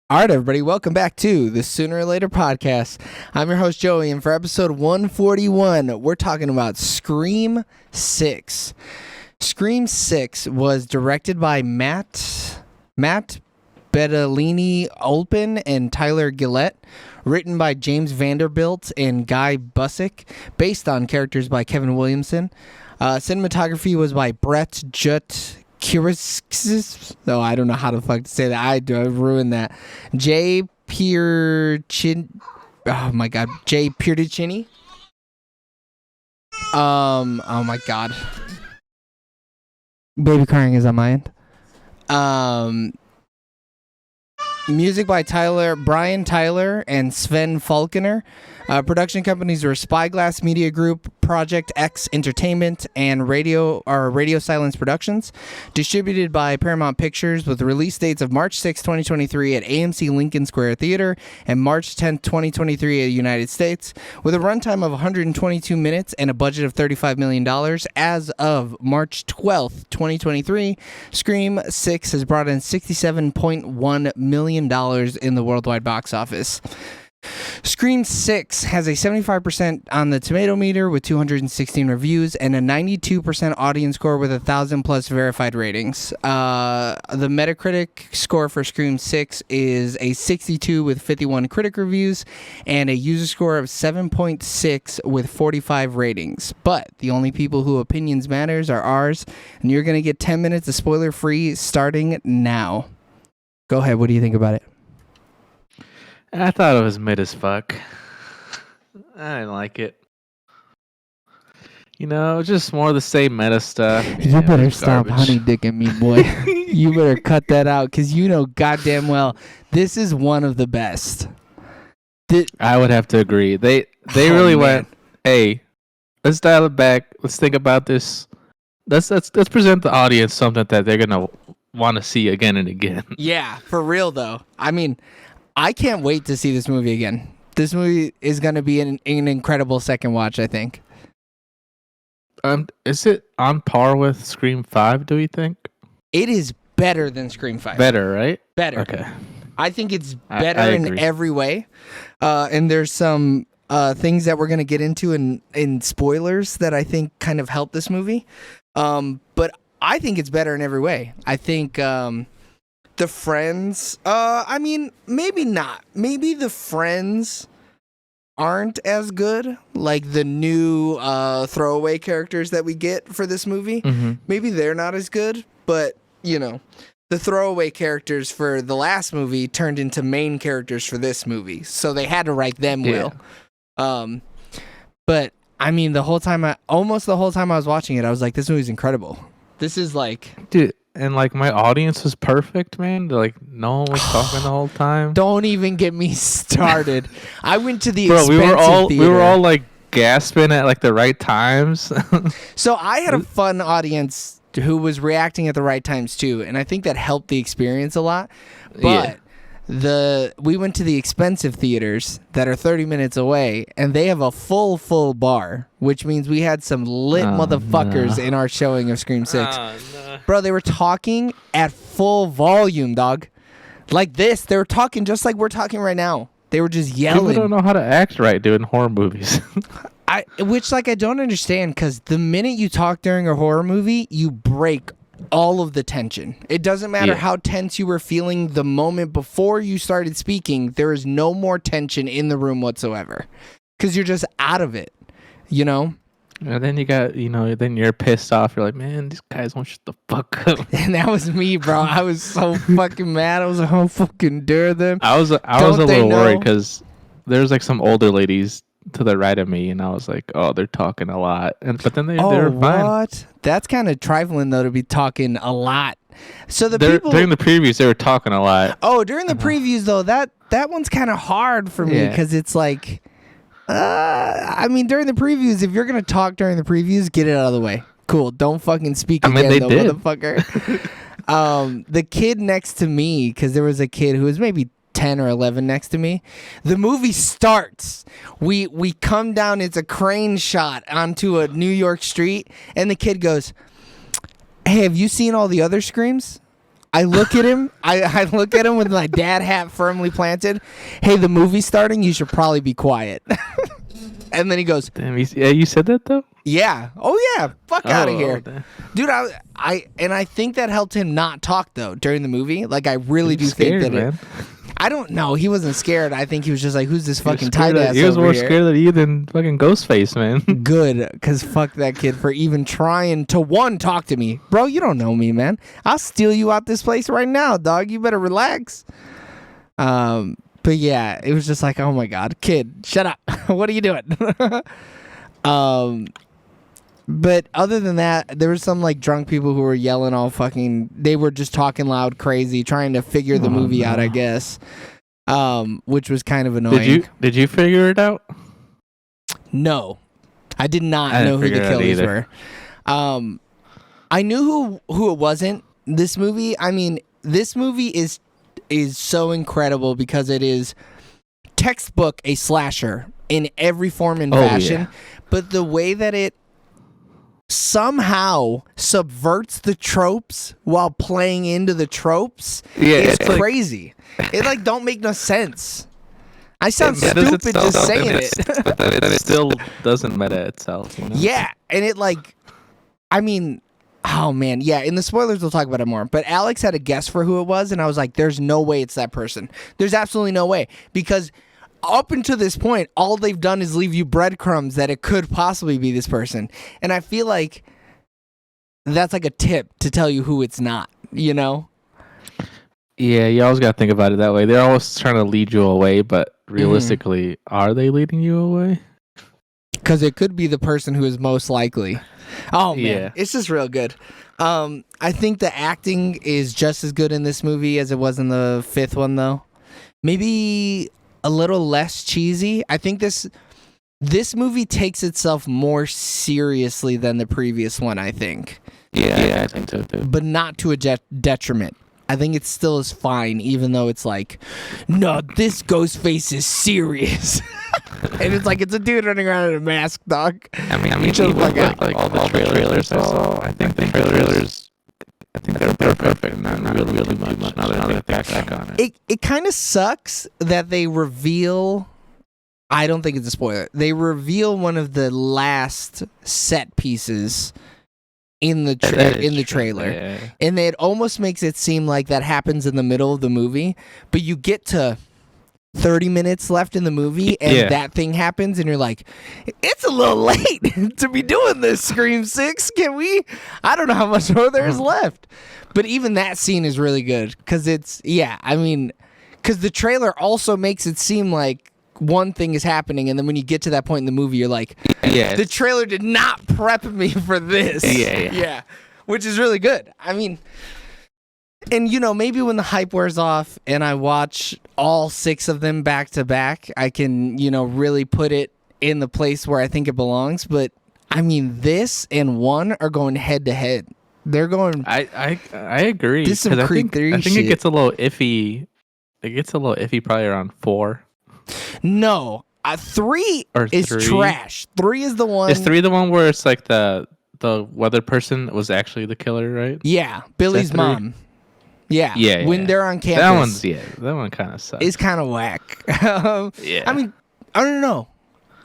All right, everybody, welcome back to the Sooner or Later podcast. I'm your host, Joey, and for episode 141, we're talking about Scream 6. Scream 6 was directed by Matt Bettolini-Olpin and Tyler Gillett, written by James Vanderbilt and Guy Busick, based on characters by Kevin Williamson. Cinematography was by Brett Jutt. No, I don't know how the fuck to say that. I ruined that. Jay Piercini. Oh my god, Jay Piercini. Oh my god. Baby crying is on my end. Music by Brian Tyler and Sven Falconer. Production companies were Spyglass Media Group, Project X Entertainment, and Radio Silence Productions. Distributed by Paramount Pictures, with release dates of March 6, 2023 at AMC Lincoln Square Theater and March 10, 2023 at United States. With a runtime of 122 minutes and a budget of $35 million, as of March 12th, 2023, Scream 6 has brought in $67.1 million in the worldwide box office. Scream 6 has a 75% on the tomato meter with 216 reviews and a 92% audience score with 1,000 plus verified ratings. The Metacritic score for Scream 6 is a 62 with 51 critic reviews and a user score of 7.6 with 45 ratings. But the only people who opinions matters are ours, and you're going to get 10 minutes of spoiler free starting now. Go ahead, what do you think about it? I thought it was mid as fuck. I didn't like it. You know, just more of the same meta stuff. You better stop honey dicking me, boy. You better cut that out, because you know goddamn well this is one of the best. I would have to agree. They really went, hey, let's dial it back. Let's think about this. Let's present the audience something that they're gonna want to see again and again. Yeah, for real though. I mean, I can't wait to see this movie again. This movie is going to be an incredible second watch, I think. Is it on par with Scream 5, do we think? It is better than Scream 5. Better, right? Better. Okay. I think it's better in every way. And there's some things that we're going to get into in spoilers that I think kind of help this movie. But I think it's better in every way. I think... the friends, I mean, maybe not. Maybe the friends aren't as good, like the new throwaway characters that we get for this movie. Mm-hmm. Maybe they're not as good, but, you know, the throwaway characters for the last movie turned into main characters for this movie, so they had to write them well. But, I mean, almost the whole time I was watching it, I was like, this movie's incredible. This is like... Dude. And, like, my audience was perfect, man. Like, no one was talking the whole time. Don't even get me started. I went to the expensive theater. We were all, like, gasping at, like, the right times. So I had a fun audience who was reacting at the right times, too. And I think that helped the experience a lot. But we went to the expensive theaters that are 30 minutes away, and they have a full bar, which means we had some lit motherfuckers in our showing of Scream 6. Bro, they were talking at full volume, dog. Like this. They were talking just like we're talking right now. They were just yelling. People don't know how to act right, dude, in horror movies. I don't understand, because the minute you talk during a horror movie, you break all of the tension. It doesn't matter how tense you were feeling the moment before you started speaking. There is no more tension in the room whatsoever, because you're just out of it, you know? And then you got, then you're pissed off. You're like, man, these guys won't shut the fuck up. And that was me, bro. I was so fucking mad. I was like, how fucking dare them. I was a little worried, because there's like some older ladies to the right of me, and I was like, oh, they're talking a lot. But then they're fine. What? That's kind of trifling, though, to be talking a lot. So during the previews, they were talking a lot. Oh, during the previews, though, that one's kind of hard for me, because it's like... I mean, during the previews, if you're going to talk during the previews, get it out of the way. Cool. Don't fucking speak again, they though, did. motherfucker. The kid next to me, because there was a kid who was maybe 10 or 11 next to me. The movie starts. We come down. It's a crane shot onto a New York street. And the kid goes, hey, have you seen all the other Screams? I look at him. I look at him with my dad hat firmly planted. Hey, the movie's starting. You should probably be quiet. And then he goes, Damn, you said that though? yeah. Oh yeah. Fuck out of here. Damn. Dude, I think that helped him not talk though during the movie. Like I really do think that man. I don't know. He wasn't scared. I think he was just like, who's this fucking tight ass He was over more here? scared of you than fucking Ghostface, man. Good, because fuck that kid for even trying to talk to me. Bro, you don't know me, man. I'll steal you out this place right now, dog. You better relax. But yeah, it was just like, oh my God, kid, shut up. What are you doing? But other than that, there was some like drunk people who were yelling all fucking, they were just talking loud crazy, trying to figure the movie out, I guess. Which was kind of annoying. Did you figure it out? No, I did not I know didn't who the figure it out killers either. were. I knew who it wasn't. This movie, I mean, this movie is so incredible because it is textbook a slasher in every form and fashion. Yeah. But the way that it somehow subverts the tropes while playing into the tropes is it's like- crazy. It like don't make no sense. I sound It doesn't stupid just sound saying sense, it. but then it still doesn't meta itself. You know? Yeah, and it like, I mean, oh man, yeah. In the spoilers, we'll talk about it more. But Alex had a guess for who it was, and I was like, "There's no way it's that person. There's absolutely no way," because up until this point, all they've done is leave you breadcrumbs that it could possibly be this person, and I feel like that's like a tip to tell you who it's not. You know? Yeah, you always gotta think about it that way. They're always trying to lead you away, but realistically, are they leading you away? Because it could be the person who is most likely. Oh man, Yeah. it's just real good. I think the acting is just as good in this movie as it was in the fifth one, though. Maybe a little less cheesy. I think this movie takes itself more seriously than the previous one. I think, Yeah, I think so too. but not to a detriment. I think it still is fine, even though it's like, no, this Ghostface is serious. And it's like, it's a dude running around in a mask, dog. I mean, Chill the fuck out. like all the trailers I saw, I think the trailers, I think they're perfect. Not really much. Now that I think back on it. It kind of sucks that they reveal. I don't think it's a spoiler. They reveal one of the last set pieces in the trailer, Yeah. and it almost makes it seem like that happens in the middle of the movie. But you get to 30 minutes left in the movie, and that thing happens, and you're like, it's a little late to be doing this. Scream 6, can we? I don't know how much more there is left. But even that scene is really good because it's because the trailer also makes it seem like one thing is happening, and then when you get to that point in the movie, you're like, Yeah. the trailer did not prep me for this. Yeah. Which is really good. I mean, and maybe when the hype wears off and I watch all 6 of them back to back, I can, really put it in the place where I think it belongs. But I mean, this and 1 are going head to head. They're going. I agree. This is some 'cause Creed 3 I think shit. it gets a little iffy. It gets a little iffy probably around 4. No, 3 Or is 3? trash. 3 is the one. Is 3 the one where it's like the weather person was actually the killer, right? Yeah, Billy's 3? mom. Yeah. Yeah, When yeah. they're on campus. That one kind of sucks. Is kind of whack. Yeah. I mean, I don't know.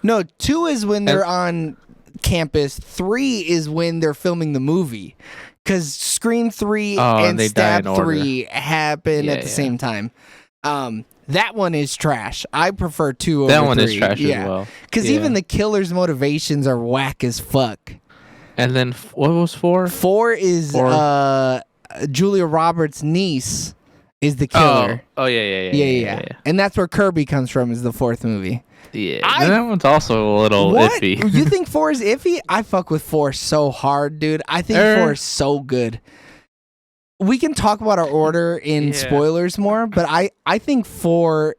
No, 2 is when they're on campus. 3 is when they're filming the movie. Because Scream 3 and they die Stab in order. 3 happen at the same time. That one is trash. I prefer 2 over 3. That one is trash as well. Because Yeah. even the killer's motivations are whack as fuck. And then what was 4? 4 is 4. Julia Roberts' niece is the killer. Oh yeah. And that's where Kirby comes from, is the 4th movie. Yeah. That one's also a little What? iffy. You think 4 is iffy? I fuck with 4 so hard, dude. I think 4 is so good. We can talk about our order in spoilers more, but I think 4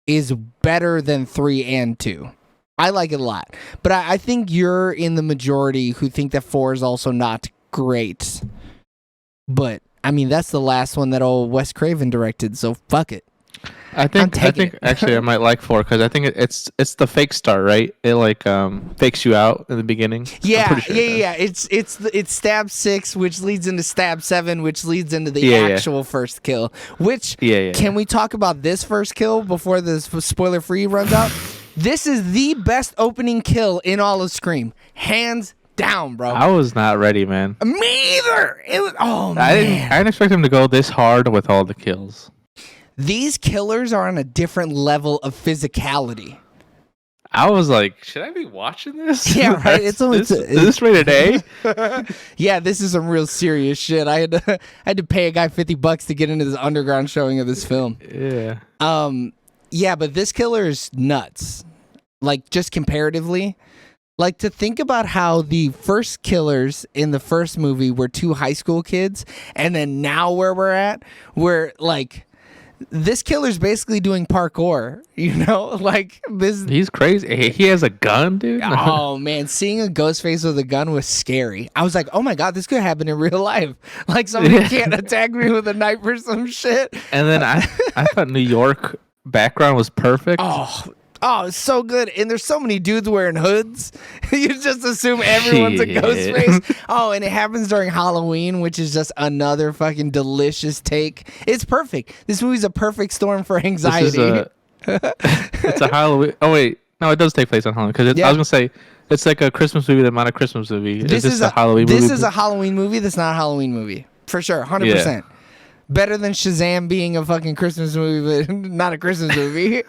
is better than 3 and 2. I like it a lot. But I think you're in the majority who think that 4 is also not great. But, I mean, that's the last one that old Wes Craven directed, so fuck it. I think actually I might like 4 because I think it's the fake start, right? It like fakes you out in the beginning. Yeah, yeah. It's stab 6, which leads into stab 7, which leads into the actual first kill. Which can we talk about this first kill before the spoiler free runs out? This is the best opening kill in all of Scream, hands down, bro. I was not ready, man. Me either. It was man. I didn't expect him to go this hard with all the kills. These killers are on a different level of physicality. I was like, should I be watching this? Yeah, right. Is this rated A? Yeah, this is some real serious shit. I had to pay a guy $50 to get into this underground showing of this film. Yeah. Yeah, but this killer is nuts. Like, just comparatively. Like, to think about how the first killers in the first movie were 2 high school kids, and then now where we're at, where, like, this killer's basically doing parkour, you know? Like, this... He's crazy. He has a gun, dude. Oh, man. Seeing a ghost face with a gun was scary. I was like, oh, my God, this could happen in real life. Like, somebody can't attack me with a knife or some shit. And then I thought New York background was perfect. Oh, it's so good. And there's so many dudes wearing hoods. You just assume everyone's a ghost face. Oh, and it happens during Halloween, which is just another fucking delicious take. It's perfect. This movie's a perfect storm for anxiety. It's a Halloween. Oh, wait. No, it does take place on Halloween. Because I was going to say, it's like a Christmas movie that's not a Christmas movie. This is a Halloween movie. This is a Halloween movie that's not a Halloween movie. For sure. 100%. Yeah. Better than Shazam being a fucking Christmas movie, but not a Christmas movie.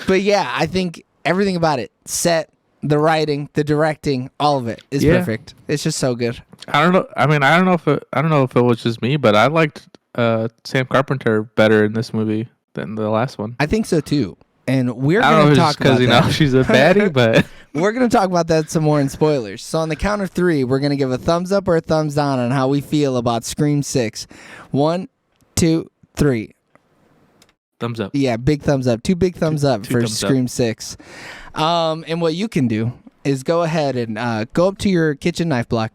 But yeah, I think everything about it, set, the writing, the directing, all of it is perfect. It's just so good. I don't know. I mean, I don't know if it was just me, but I liked Sam Carpenter better in this movie than the last one. I think so too. And we're going to talk about that. Because she's a baddie, but we're going to talk about that some more in spoilers. So on the count of 3, we're going to give a thumbs up or a thumbs down on how we feel about Scream 6. 1, 2, 3. Thumbs up. Yeah, big thumbs up. 2 big thumbs up for Scream 6. And what you can do is go ahead and go up to your kitchen knife block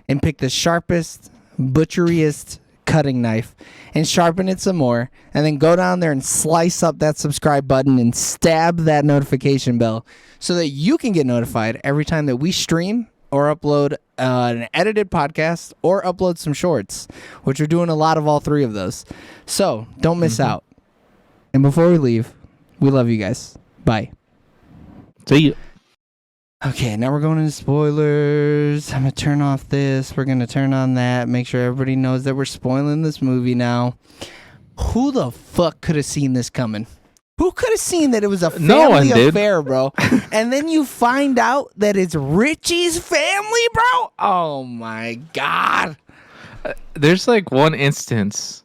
and pick the sharpest, butcheriest cutting knife and sharpen it some more, and then go down there and slice up that subscribe button and stab that notification bell so that you can get notified every time that we stream or upload an edited podcast or upload some shorts, which we're doing a lot of all 3 of those. So don't miss out. And before we leave, we love you guys. Bye. See you. Okay, now we're going into spoilers. I'm going to turn off this. We're going to turn on that. Make sure everybody knows that we're spoiling this movie now. Who the fuck could have seen this coming? Who could have seen that it was a family affair, bro? And then you find out that it's Richie's family, bro? Oh, my God. There's like one instance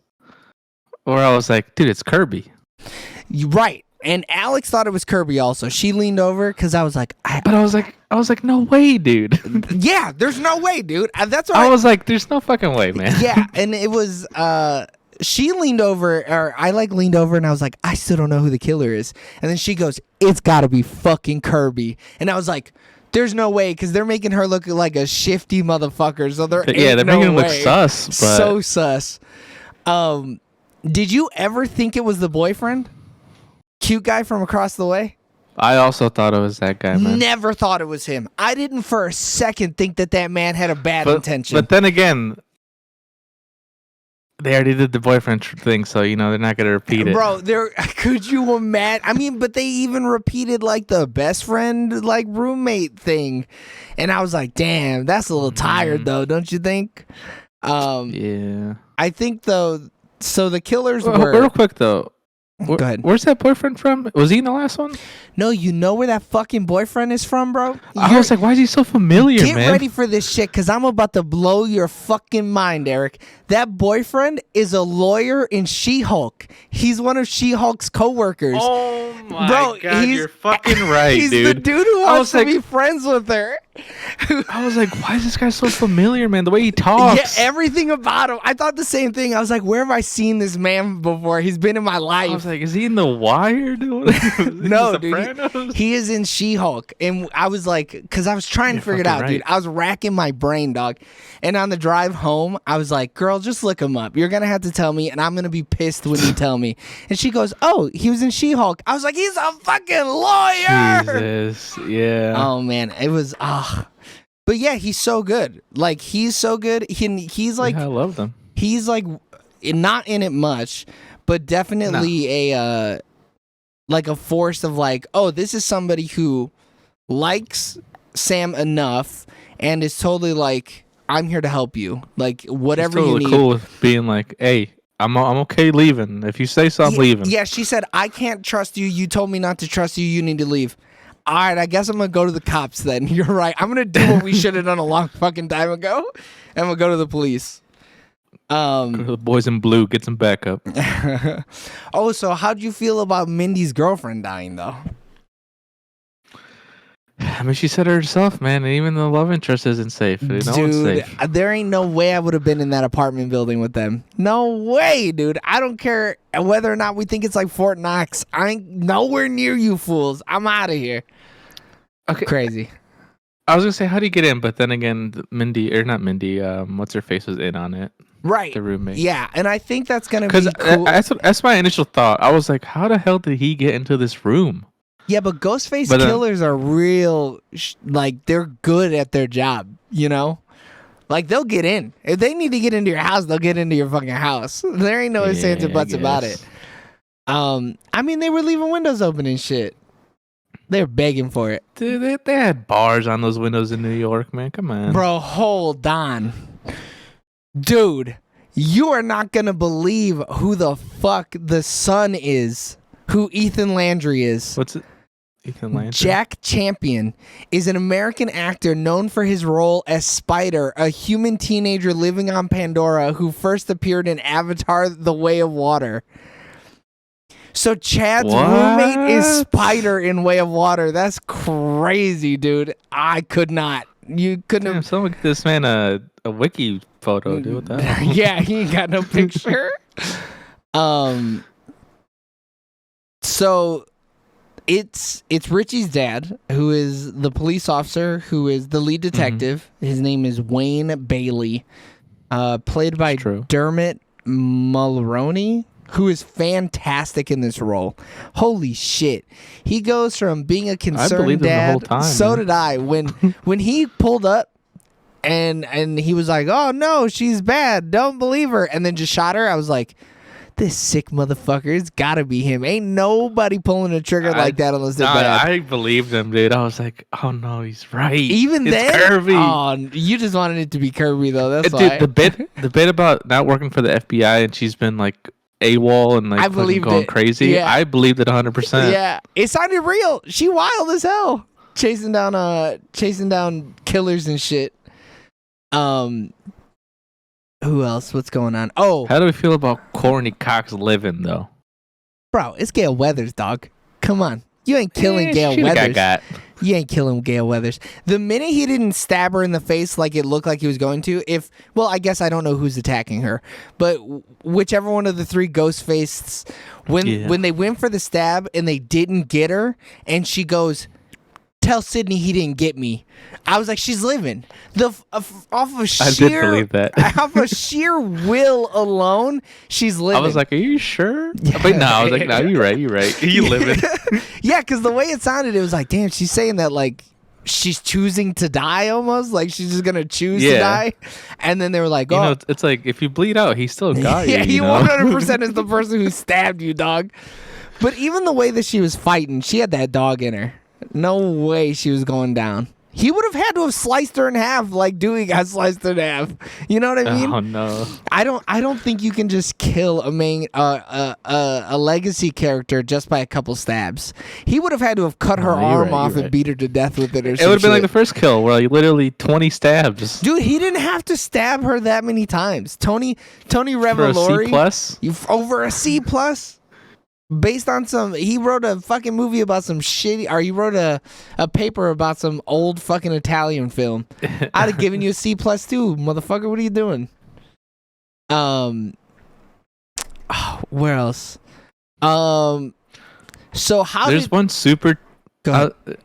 where I was like, dude, it's Kirby. You're right. And Alex thought it was Kirby also. She leaned over because I was like... I was like, no way, dude. Yeah, there's no way, dude. That's why I was like, there's no fucking way, man. Yeah, and it was... she leaned over, or I leaned over, and I was like, I still don't know who the killer is. And then she goes, it's got to be fucking Kirby. And I was like, there's no way, because they're making her look like a shifty motherfucker. So they're making her look sus. But... So sus. Did you ever think it was the boyfriend? Cute guy from across the way? I also thought it was that guy, man. Never thought it was him. I didn't for a second think that man had a bad intention. But then again, they already did the boyfriend thing, so, they're not going to repeat it. Bro, could you imagine? I mean, but they even repeated, like, the best friend, like, roommate thing. And I was like, damn, that's a little tired, though, don't you think? Yeah. I think, though, so the killers were... Real quick, though. Go ahead. Where's that boyfriend from? Was he in the last one? No, you know where that fucking boyfriend is from, bro? I was like, why is he so familiar, man? Get ready for this shit, because I'm about to blow your fucking mind, Eric. That boyfriend is a lawyer in She-Hulk. He's one of She-Hulk's co-workers. Oh, my God, you're fucking right, he's dude. He's the dude who wants to be friends with her. I was like, why is this guy so familiar, man? The way he talks. Yeah, everything about him. I thought the same thing. I was like, where have I seen this man before? He's been in my life. I was like, is he in The Wire, dude? No, dude. He is in She-Hulk. And I was like, because I was trying to figure it out, dude. I was racking my brain, dog. And on the drive home, I was like, girl, just look him up. You're going to have to tell me, and I'm going to be pissed when you tell me. And she goes, oh, he was in She-Hulk. I was like, he's a fucking lawyer. Jesus, yeah. Oh, man. It was, But yeah, he's so good. Like, he's so good. He's like, I love them. He's like, not in it much, but definitely a force of like, oh, this is somebody who likes Sam enough and is totally like, I'm here to help you. Like, whatever He's totally you need. Cool with being like, hey, I'm okay leaving. If you say so, I'm leaving. Yeah, she said, I can't trust you. You told me not to trust you. You need to leave. All right, I guess I'm going to go to the cops then. You're right. I'm going to do what we should have done a long fucking time ago. And we'll go to the police. Go to the boys in blue, get some backup. Oh, so how'd you feel about Mindy's girlfriend dying, though? I mean, she said it herself, man. And even the love interest isn't safe. No one's safe. There ain't no way I would have been in that apartment building with them. No way, dude. I don't care whether or not we think it's like Fort Knox. I ain't nowhere near you fools. I'm out of here. Okay. Crazy. I was gonna say, how do you get in? But then again, not Mindy. What's her face was in on it. Right. The roommate. Yeah, and I think that's gonna be cool. That's my initial thought. I was like, how the hell did he get into this room? Yeah, but Ghostface killers are real, like, they're good at their job, you know? Like, they'll get in. If they need to get into your house, they'll get into your fucking house. There ain't no ifs, ands, or buts about it. I mean, they were leaving windows open and shit. They're begging for it. Dude, they had bars on those windows in New York, man. Come on. Bro, hold on. Dude, you are not going to believe who the fuck the son is, who Ethan Landry is. What's it? Ethan Landry? Jack Champion is an American actor known for his role as Spider, a human teenager living on Pandora who first appeared in Avatar: The Way of Water. So Chad's roommate is Spider in Way of Water. That's crazy, dude. I could not. You couldn't have. Someone get this man a wiki photo, dude. What the hell? Yeah, he ain't got no picture. So it's Richie's dad, who is the police officer, who is the lead detective. Mm-hmm. His name is Wayne Bailey, played by Dermot Mulroney, who is fantastic in this role. Holy shit. He goes from being a concerned dad. The whole time, so man. did I. When he pulled up and he was like, oh no, she's bad. Don't believe her. And then just shot her. I was like, this sick motherfucker, it's gotta be him. Ain't nobody pulling a trigger like that unless they're bad. I believed him, dude. I was like, oh no, he's right. Even it's then, Kirby. Oh, you just wanted it to be Kirby though. That's dude, why. The bit about not working for the FBI and she's been like AWOL and like going crazy. Yeah. I believed it 100%. Yeah, it sounded real. She wild as hell, chasing down killers and shit. Who else? What's going on? Oh, how do we feel about Courtney Cox living though? Bro, it's Gale Weathers, dog. Come on, you ain't killing Gale Weathers. You ain't killing Gale Weathers. The minute he didn't stab her in the face like it looked like he was going to, I guess I don't know who's attacking her, but whichever one of the three Ghostface, when they went for the stab and they didn't get her, and she goes, tell Sydney he didn't get me. I was like, she's living. Off of sheer, I did believe that. Off of sheer will alone, she's living. I was like, are you sure? But no, I was like, no, you're right. You living. Yeah, because the way it sounded, it was like, damn, she's saying that like she's choosing to die almost. Like she's just going to choose to die. And then they were like, oh. It's like, if you bleed out, he still got you. Yeah, he 100% is the person who stabbed you, dog. But even the way that she was fighting, she had that dog in her. No way she was going down. He would have had to have sliced her in half like Dewey got sliced in half. You know what I mean? Oh no. I don't think you can just kill a legacy character just by a couple stabs. He would have had to have cut her arm off and beat her to death with it or something. It would have been like the first kill where like literally 20 stabs. Dude, he didn't have to stab her that many times. Tony Revolori. For a C+? Over a C+? based on he wrote a fucking movie about some shitty, or he wrote a paper about some old fucking Italian film. I'd have given you a C plus too, motherfucker. What are you doing? Where else? So how there's one super Go ahead.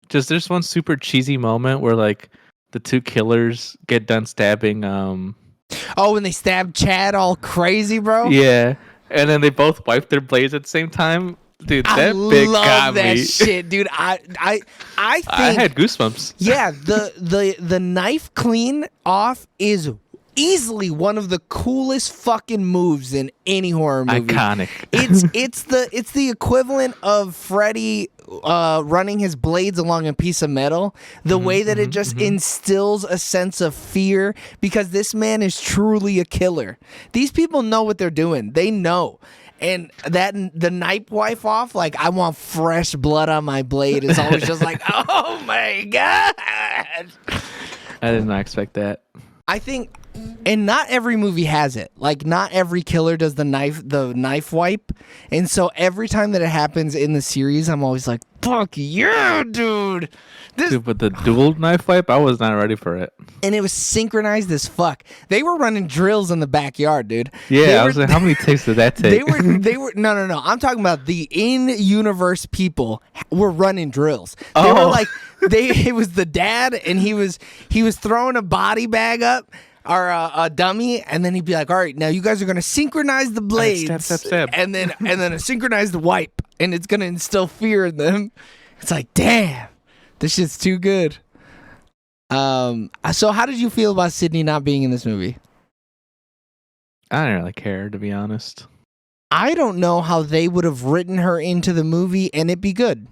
there's one super cheesy moment where like the two killers get done stabbing when they stabbed Chad all crazy, bro. yeah, and then they both wipe their blades at the same time. Dude, I that big love got that me. shit, dude. I think I had goosebumps. yeah, the knife clean off is easily one of the coolest fucking moves in any horror movie. Iconic. It's the equivalent of Freddy running his blades along a piece of metal. The way that it just instills a sense of fear, because this man is truly a killer. These people know what they're doing. They know. And the knife wipe off, like, I want fresh blood on my blade, is always just like, oh my god. I did not expect that. I think, and not every movie has it. Like, not every killer does the knife wipe. And so every time that it happens in the series, I'm always like, fuck yeah, dude. Dude, but the dual knife wipe, I was not ready for it. And it was synchronized as fuck. They were running drills in the backyard, dude. Yeah, I was like, how many takes did that take? They were no. I'm talking about the in-universe people were running drills. They Oh. were like, it was the dad, and he was throwing a body bag up, or a dummy, and then he'd be like, all right, now you guys are gonna synchronize the blades, stab. and then a synchronized wipe, and it's gonna instill fear in them. It's like, damn, this shit's too good. So how did you feel about Sydney not being in this movie? I didn't really care, to be honest. I don't know how they would have written her into the movie and it be good.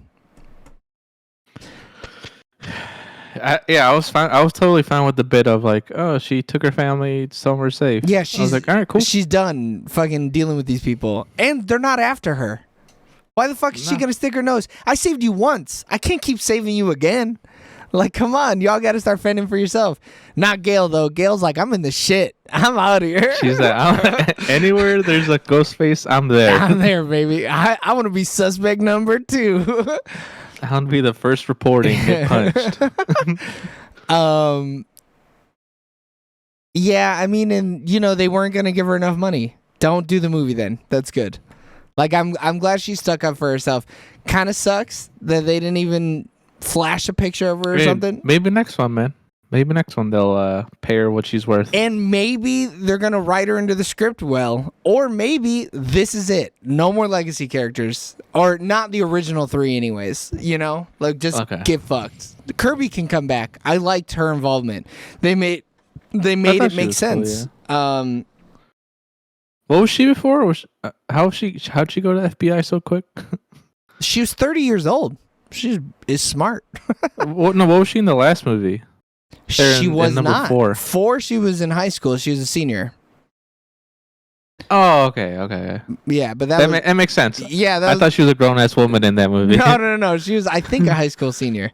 I was fine. I was totally fine with the bit of like, oh, she took her family somewhere safe. Yeah, I was like, all right, cool. She's done fucking dealing with these people, and they're not after her. Why the fuck is she No. gonna stick her nose? I saved you once. I can't keep saving you again. Like, come on, y'all got to start fending for yourself. Not Gail though. Gail's like, I'm in the shit. I'm out of here. She's like, anywhere there's a ghost face, I'm there. I'm there, baby. I want to be suspect number 2. I want to be the first reporting get punched. Yeah, I mean, and they weren't gonna give her enough money. Don't do the movie then. That's good. Like, I'm glad she stuck up for herself. Kind of sucks that they didn't even flash a picture of her or something. Maybe next one, man. Maybe next one they'll pay her what she's worth. And maybe they're gonna write her into the script well, or maybe this is it. No more legacy characters, or not the original 3, anyways. Like, just get fucked. Kirby can come back. I liked her involvement. They made it make sense. Cool, what was she before? How'd she go to FBI so quick? She was 30 years old. She is smart. What was she in the last movie? She was number not. 4. 4, she was in high school. She was a senior. Oh, okay. Yeah, but that makes sense. Yeah, I thought she was a grown ass woman in that movie. No. She was, I think, a high school senior.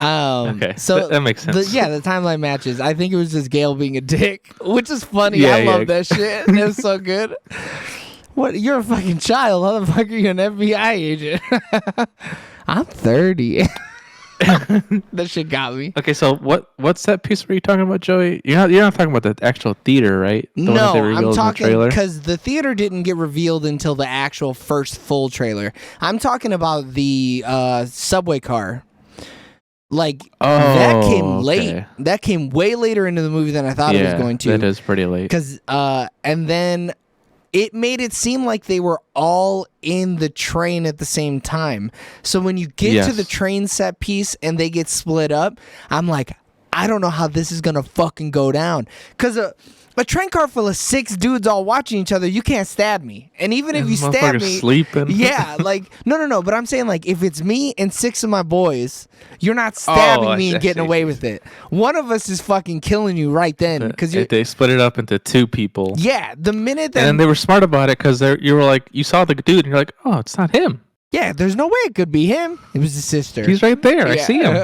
Okay, so that makes sense. The timeline matches. I think it was just Gail being a dick, which is funny. Yeah, I love that shit. It was so good. What? You're a fucking child. How the fuck are you an FBI agent? I'm 30. That shit got me. Okay, so what's that piece where you talking about, Joey? You're not talking about the actual theater, right? The one that they revealed I'm in the talking trailer? because the theater didn't get revealed until the actual first full trailer. I'm talking about the subway car. Like, that came late. Okay. That came way later into the movie than I thought it was going to. That is pretty late. Because and then it made it seem like they were all in the train at the same time. So when you get to the train set piece and they get split up, I'm like, I don't know how this is gonna fucking go down. Because a train car full of 6 dudes all watching each other, you can't stab me. And even if you stab me, sleeping. yeah, like no. But I'm saying, like, if it's me and 6 of my boys, you're not stabbing me and getting away with it. One of us is fucking killing you right then because they split it up into 2 people. Yeah, the minute that. And then they were smart about it because you were like, you saw the dude and you're like, oh, it's not him. Yeah, there's no way it could be him. It was his sister. He's right there. I see him.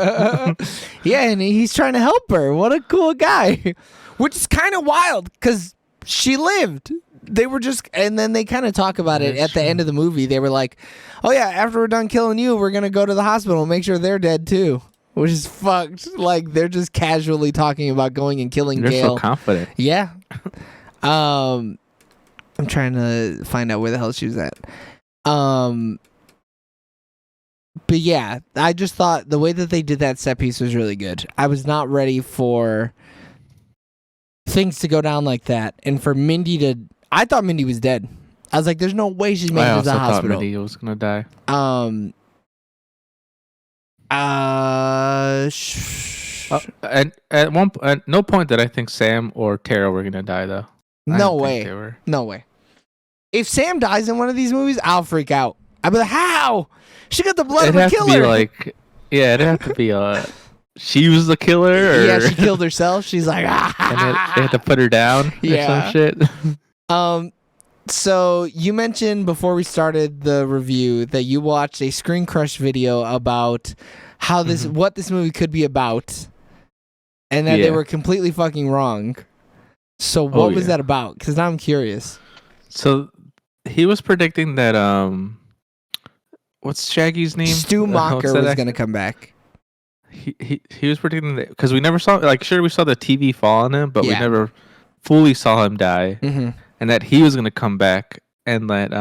Yeah, and he's trying to help her. What a cool guy. Which is kind of wild because she lived. they were just, and then they kind of talk about it at the end of the movie. They were like, "Oh yeah, after we're done killing you, we're gonna go to the hospital and make sure they're dead too," which is fucked. Like they're just casually talking about going and killing They're Gale. so confident. Yeah. I'm trying to find out where the hell she was at. But yeah, I just thought the way that they did that set piece was really good. I was not ready for things to go down like that, and for Mindy to. I thought Mindy was dead. I was like, "There's no way she's making it to the I also thought hospital." Mindy was gonna die. And at no point did I think Sam or Tara were gonna die though. No way. No way. If Sam dies in one of these movies, I'll freak out. I'll be like, "How? She got the blood of a killer." It'd have to be she was the killer, or yeah, she killed herself. She's like, and they had to put her down, or some shit. So you mentioned before we started the review that you watched a Screen Crush video about how what this movie could be about, and that they were completely fucking wrong. So what was that about? Because now I'm curious. So he was predicting that what's Shaggy's name? Stu Macher was going to come back. He was predicting that because we never saw we saw the TV fall on him, but we never fully saw him die, and that he was going to come back, and that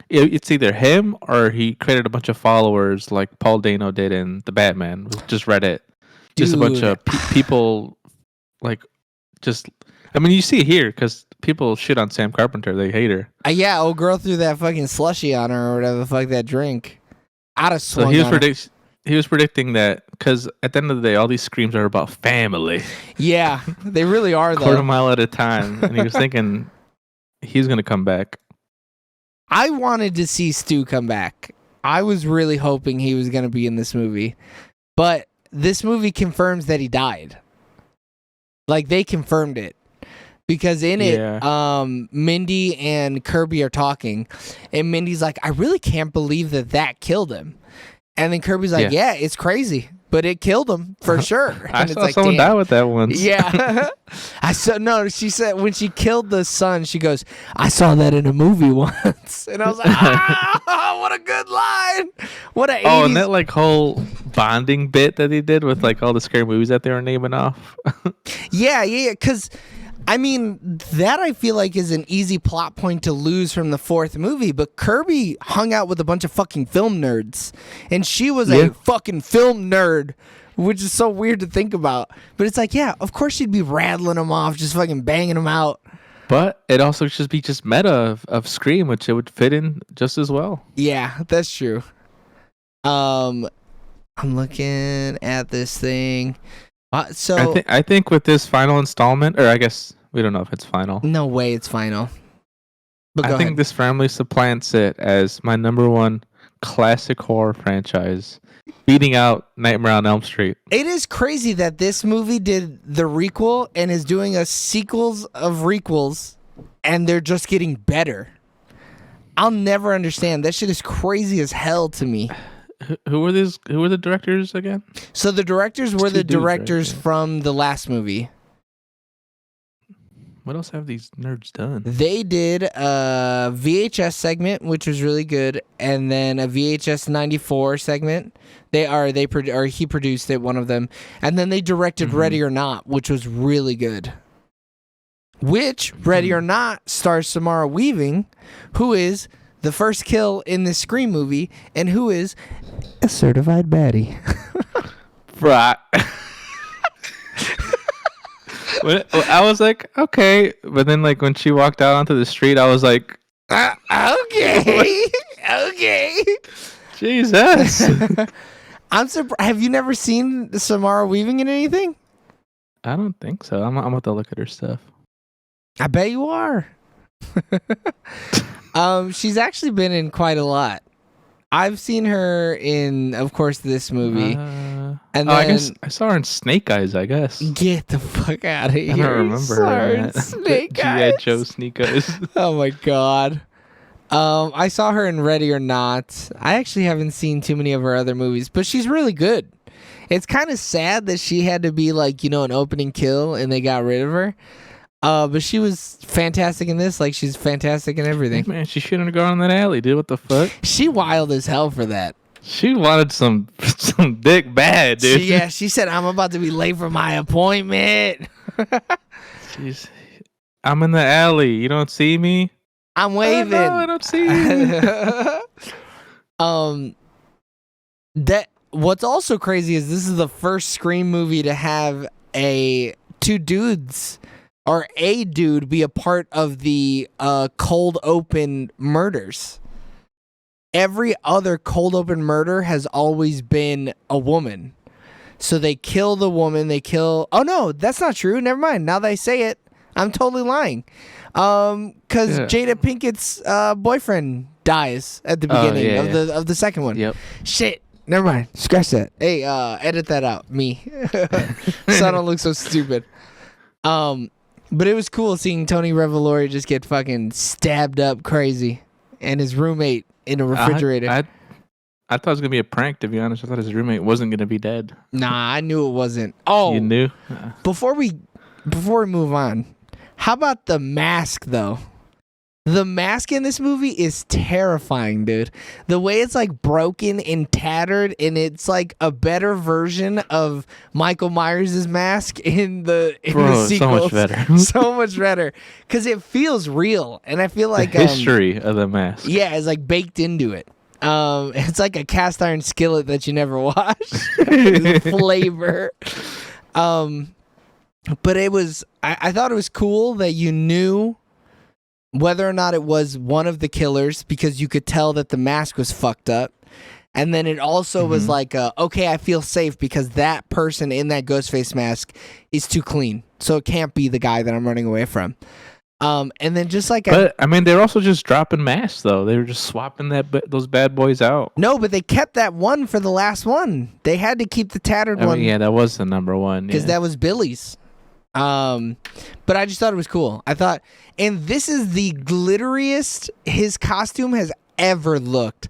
it's either him or he created a bunch of followers like Paul Dano did in the Batman, just Reddit, just a bunch of people like just. I mean, you see it here because people shit on Sam Carpenter. They hate her. Yeah, old girl threw that fucking slushy on her or whatever the fuck that drink. I'd have swung he was predicting that because at the end of the day, all these screams are about family. Yeah, they really are, though. Quarter mile at a time. And he was thinking he's going to come back. I wanted to see Stu come back. I was really hoping he was going to be in this movie. But this movie confirms that he died. Like, they confirmed it. Because in it, Mindy and Kirby are talking, and Mindy's like, "I really can't believe that killed him." And then Kirby's like, "Yeah, it's crazy, but it killed him for sure." I saw someone die with that once. Yeah. She said when she killed the son, she goes, "I saw that in a movie once." And I was like, what a good line. What a 80s. Oh, and that like whole bonding bit that he did with like all the scary movies that they were naming off. Yeah, because I mean, that I feel like is an easy plot point to lose from the fourth movie, but Kirby hung out with a bunch of fucking film nerds, and she was a fucking film nerd, which is so weird to think about. But it's like, yeah, of course she'd be rattling them off, just fucking banging them out. But it also should be just meta of Scream, which it would fit in just as well. Yeah, that's true. I'm looking at this thing. So I think with this final installment, or I guess we don't know if it's final. No way it's final. But I think this firmly supplants it as my number one classic horror franchise, beating out Nightmare on Elm Street. It is crazy that this movie did the requel and is doing a sequels of requels, and they're just getting better. I'll never understand. That shit is crazy as hell to me. Who were these? Who were the directors again? So the directors were the directors from the last movie. What else have these nerds done? They did a VHS segment, which was really good, and then a VHS 94 segment. He produced it, one of them, and then they directed Ready or Not, which was really good. Which Ready or Not stars Samara Weaving, who is the first kill in this Scream movie, and who is a certified baddie. Right. I was like, okay, but then like when she walked out onto the street, I was like, okay, okay. Jesus. I'm surprised. Have you never seen Samara Weaving in anything? I don't think so. I'm about to look at her stuff. I bet you are. She's actually been in quite a lot. I've seen her in, of course, this movie. And then, I guess I saw her in Snake Eyes, I guess. Get the fuck out of here. I don't remember her in Snake Eyes. G.I. Joe Snake Eyes. Oh my god. I saw her in Ready or Not. I actually haven't seen too many of her other movies, but she's really good. It's kind of sad that she had to be like, an opening kill and they got rid of her. But she was fantastic in this, like she's fantastic in everything. Man, she shouldn't have gone in that alley, dude. What the fuck? She wild as hell for that. She wanted some dick bad, dude. She said, "I'm about to be late for my appointment." I'm in the alley. You don't see me? I'm waving. Oh, no, I don't see you. That what's also crazy is this is the first Scream movie to have two dudes or a dude be a part of the cold open murders. Every other cold open murder has always been a woman. So they kill the woman, Oh no, that's not true. Never mind. Now that I say it, I'm totally lying. Cuz Jada Pinkett's boyfriend dies at the beginning of the second one. Yep. Shit. Never mind. Scratch that. Hey, edit that out. Me. So I don't look so stupid. But it was cool seeing Tony Revolori just get fucking stabbed up crazy and his roommate in a refrigerator. I thought it was gonna be a prank. To be honest, I thought his roommate wasn't gonna be dead. Nah, I knew it wasn't. Oh, you knew. Before we move on, how about the mask though? The mask in this movie is terrifying, dude. The way it's like broken and tattered, and it's like a better version of Michael Myers' mask in the sequels. So much better. So much better. Because it feels real. And I feel like the history of the mask. Yeah, it's like baked into it. It's like a cast iron skillet that you never wash. The flavor. But it was I thought it was cool that you knew whether or not it was one of the killers because you could tell that the mask was fucked up. And then it also was like, okay, I feel safe because that person in that Ghostface mask is too clean. So it can't be the guy that I'm running away from. And then just like... But, I mean, they're also just dropping masks, though. They were just swapping those bad boys out. No, but they kept that one for the last one. They had to keep the tattered one. Yeah, that was the number one. Because that was Billy's. But I just thought it was cool. I thought, and this is the glitteriest his costume has ever looked.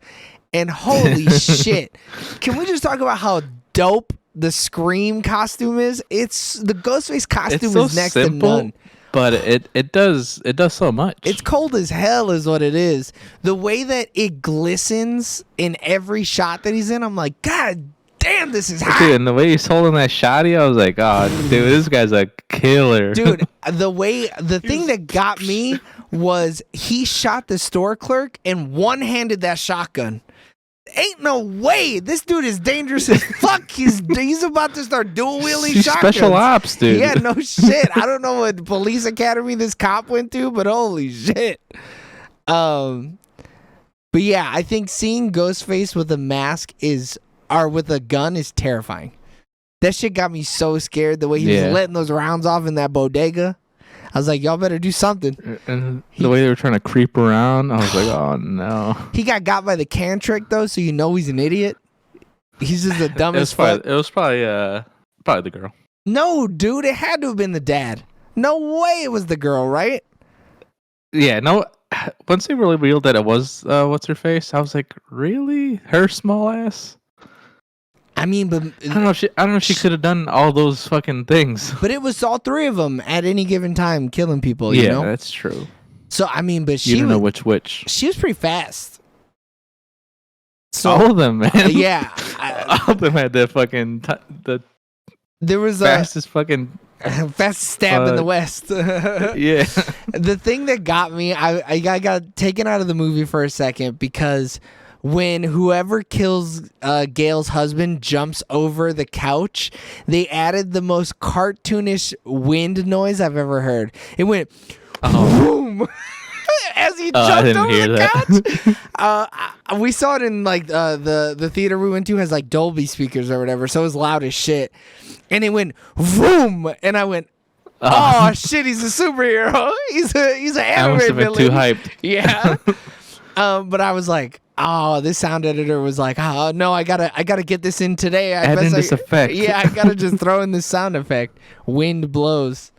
And holy shit. Can we just talk about how dope the Scream costume is? It's the Ghostface costume is next to none. But it does so much. It's cold as hell is what it is. The way that it glistens in every shot that he's in, I'm like, God damn, this is hot. Dude, and the way he's holding that shotty, I was like, oh, dude, this guy's a killer. Dude, the thing that got me was he shot the store clerk and one-handed that shotgun. Ain't no way. This dude is dangerous as fuck. He's about to start dual-wielding shotguns. Special ops, dude. Yeah, no shit. I don't know what police academy this cop went to, but holy shit. But yeah, I think seeing Ghostface with a mask or with a gun is terrifying. That shit got me so scared the way he was letting those rounds off in that bodega. I was like, y'all better do something. And the way they were trying to creep around, I was like, oh no. He got by the can trick though, so you know he's an idiot. He's just the dumbest fuck. It was probably the girl. No, dude, it had to have been the dad. No way it was the girl, right? Yeah, no. Once they revealed that it was what's her face, I was like, really? Her small ass? I mean, but I don't know if she could have done all those fucking things. But it was all three of them at any given time killing people. You know? That's true. So I mean, but you don't know which. She was pretty fast. So all of them, man. Yeah, all of them had the fucking there was fastest fucking fastest stab in the West. Yeah. The thing that got me, I got taken out of the movie for a second because when whoever kills Gail's husband jumps over the couch, they added the most cartoonish wind noise I've ever heard. It went boom as he jumped over the couch. We saw it in like the theater we went to has like Dolby speakers or whatever, so it was loud as shit. And it went boom, and I went, oh shit, he's a superhero. He's an anime villain. Too hyped. Yeah. But I was like, oh, this sound editor was like, oh no, I gotta get this in today. Add in this effect. Yeah, I gotta just throw in this sound effect. Wind blows.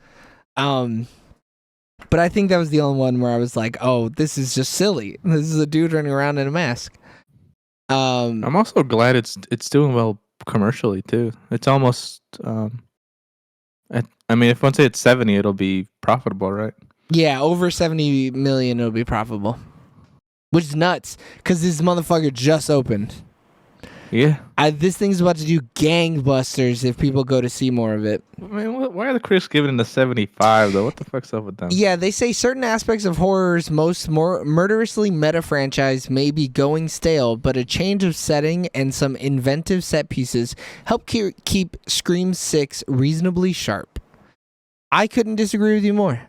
But I think that was the only one where I was like, oh, this is just silly. This is a dude running around in a mask. I'm also glad it's doing well commercially too. It's almost I mean, if once it's 70, it'll be profitable, right? Yeah, over 70 million, it'll be profitable. Which is nuts, because this motherfucker just opened. Yeah. This thing's about to do gangbusters if people go to see more of it. Man, why are the critics giving it a 75 though? What the fuck's up with them? Yeah, they say certain aspects of horror's most murderously meta franchise may be going stale, but a change of setting and some inventive set pieces help keep Scream 6 reasonably sharp. I couldn't disagree with you more.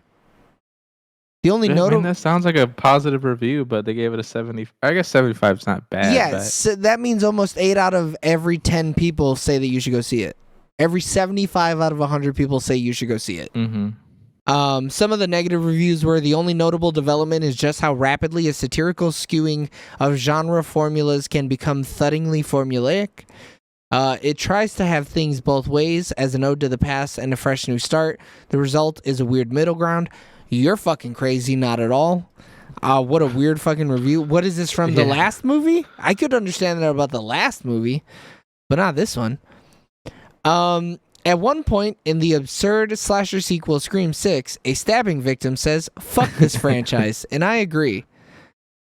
The only notable... that sounds like a positive review, but they gave it a 70. I guess 75 is not bad. Yeah, so that means almost 8 out of every 10 people say that you should go see it. Every 75 out of 100 people say you should go see it. Mm-hmm. Some of the negative reviews were the only notable development is just how rapidly a satirical skewing of genre formulas can become thuddingly formulaic. It tries to have things both ways as an ode to the past and a fresh new start. The result is a weird middle ground. You're fucking crazy, not at all. What a weird fucking review. What is this from the last movie? I could understand that about the last movie, but not this one. At one point in the absurd slasher sequel Scream 6, a stabbing victim says, "Fuck this franchise," and I agree.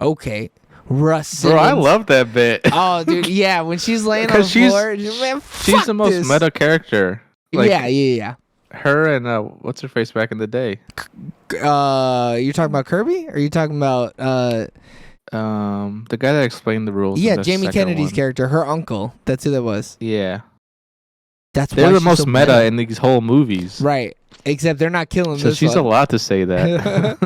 Okay. Russ Simmons. Bro, I love that bit. Oh, dude, yeah, when she's laying on the floor, man, she's the most meta character. Like, yeah. Her and what's her face back in the day? You're talking about Kirby? Or are you talking about the guy that explained the rules? Yeah, Jamie Kennedy's character, her uncle. That's who that was. Yeah. They're the most meta in these whole movies. Right. Except they're not killing so this she's one. allowed to say that.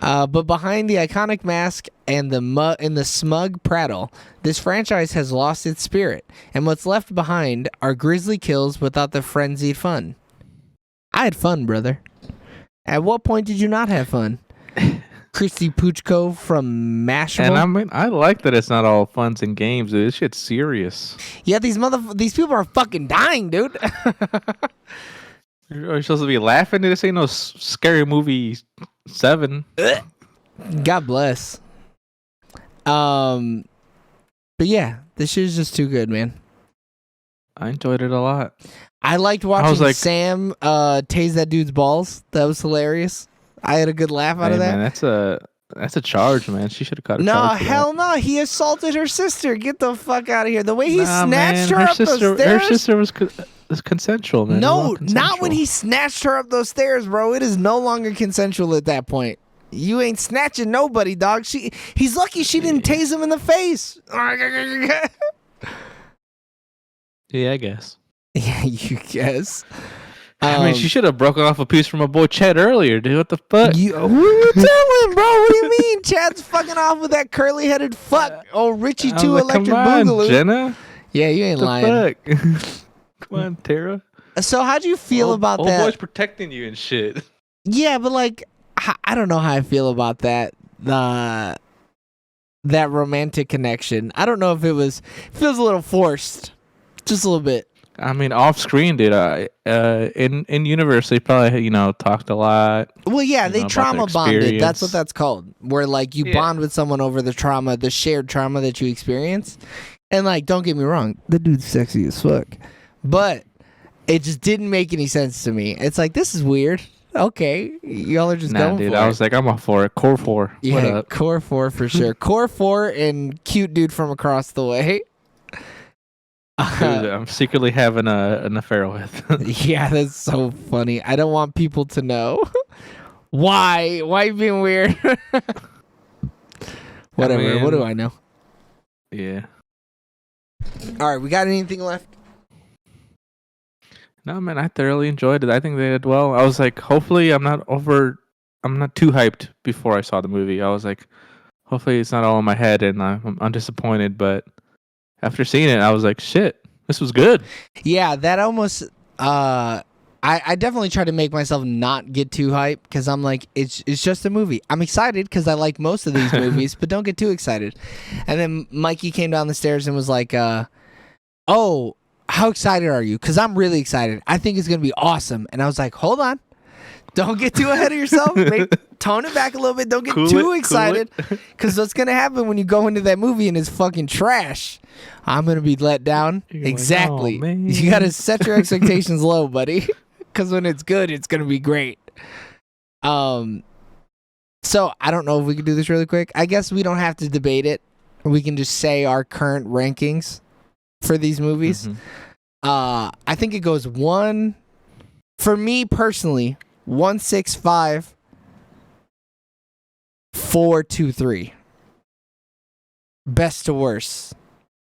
But behind the iconic mask and the smug prattle, this franchise has lost its spirit, and what's left behind are grisly kills without the frenzied fun. I had fun, brother. At what point did you not have fun? Christy Puchko from Mashable. And I mean, I like that it's not all funs and games. This shit's serious. Yeah, these people are fucking dying, dude. You're supposed to be laughing. This ain't no scary movie 7. God bless. But yeah, this shit is just too good, man. I enjoyed it a lot. I liked watching Sam tase that dude's balls. That was hilarious. I had a good laugh out of that. Man, that's a charge, man. She should have caught a no, charge. Hell no. He assaulted her sister. Get the fuck out of here. The way he snatched her up those stairs. Her sister was consensual, man. No, not when he snatched her up those stairs, bro. It is no longer consensual at that point. You ain't snatching nobody, dog. He's lucky she didn't tase him in the face. Yeah, I guess. Yeah, you guess. I mean, she should have broken off a piece from my boy Chad earlier, dude. What the fuck? Who you telling, bro? What do you mean? Chad's fucking off with that curly-headed fuck. Oh, Richie 2 Electric Boogaloo. Jenna? Yeah, you ain't lying. Fuck? Come on, Tara. So how'd you feel about that? Old boy's protecting you and shit. Yeah, but like, I don't know how I feel about that. That romantic connection. I don't know if it feels a little forced. Just a little bit. I mean, off screen, dude. In universe, they probably talked a lot. Well, yeah, they trauma bonded. That's what that's called. Where like you bond with someone over the trauma, the shared trauma that you experience. And like, don't get me wrong, the dude's sexy as fuck, but it just didn't make any sense to me. It's like, this is weird. Okay, y'all are just going dude, for it. I was like, I'm all for it. Core 4. Yeah, what up? Core 4 for sure. Core 4 and cute dude from across the way. Dude, I'm secretly having an affair with. Yeah, that's so funny. I don't want people to know. Why? Why you being weird? Whatever. I mean, what do I know? Yeah. All right, we got anything left? No, man, I thoroughly enjoyed it. I think they did well. I was like, hopefully I'm not too hyped before I saw the movie. I was like, hopefully it's not all in my head and I'm disappointed, but after seeing it, I was like, shit, this was good. Yeah, that almost I definitely try to make myself not get too hyped because I'm like, it's just a movie. I'm excited because I like most of these movies, but don't get too excited. And then Mikey came down the stairs and was like, oh, how excited are you? Because I'm really excited. I think it's going to be awesome. And I was like, hold on. Don't get too ahead of yourself. Tone it back a little bit. Don't get too excited. Because what's going to happen when you go into that movie and it's fucking trash? I'm going to be let down. You're exactly. Like, oh, you got to set your expectations low, buddy. because when it's good, it's gonna be great. So I don't know if we can do this really quick. I guess we don't have to debate it. We can just say our current rankings for these movies. I think it goes one, for me personally, 1, 6, 5, 4, 2, 3. Best to worst.